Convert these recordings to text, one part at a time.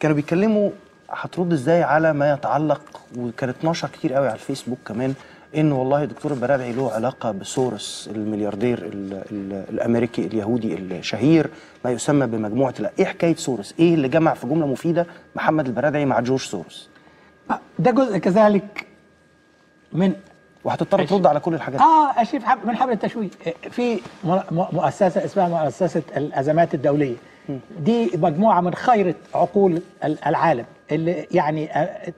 كانوا بيتكلموا هترد ازاي على ما يتعلق، وكانت نشر كتير قوي على الفيسبوك كمان، ان والله دكتور البرادعي له علاقه بسورس الملياردير الامريكي اليهودي الشهير، ما يسمى بمجموعه ايه حكايه سورس؟ ايه اللي جمع في جمله مفيده محمد البرادعي مع جورج سورس؟ ده جزء كذلك من وهتضطر ترد على كل الحاجات اشوف من حبل التشويه. في مؤسسه اسمها مؤسسه الازمات الدوليه، دي مجموعه من خيره عقول العالم اللي يعني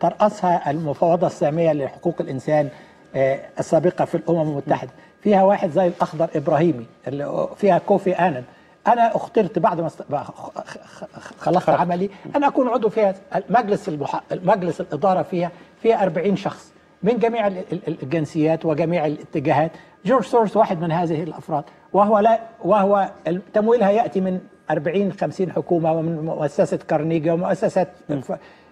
ترأسها المفوضه الساميه لحقوق الانسان السابقه في الامم المتحده. فيها واحد زي الاخضر ابراهيمي، اللي فيها كوفي آنان. انا اخترت بعد ما خلصت عملي انا اكون عضو فيها. مجلس الاداره فيها 40 شخص من جميع الجنسيات وجميع الاتجاهات. جورج سورس واحد من هذه الافراد، وهو تمويلها ياتي من 40-50 حكومه ومن مؤسسه كارنيجي ومؤسسات،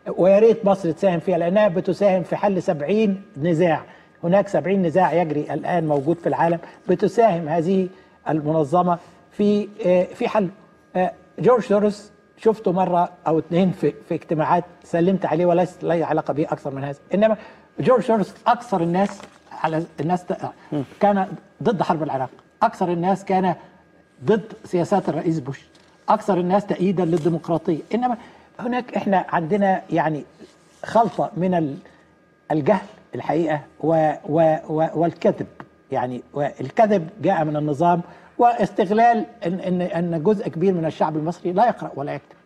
ويا ريت مصر تساهم فيها لانها بتساهم في حل 70 نزاع. هناك 70 نزاع يجري الان موجود في العالم، بتساهم هذه المنظمه في حل. جورج سورس شفته مره او اثنين في اجتماعات، سلمت عليه وليس لي علاقه به اكثر من هذا. انما جورج سورس اكثر الناس كان ضد حرب العراق، اكثر الناس كان ضد سياسات الرئيس بوش، اكثر الناس تأييدا للديمقراطيه. انما هناك احنا عندنا يعني خلطه من الجهل الحقيقه والكذب. يعني الكذب جاء من النظام، واستغلال ان جزء كبير من الشعب المصري لا يقرأ ولا يكتب.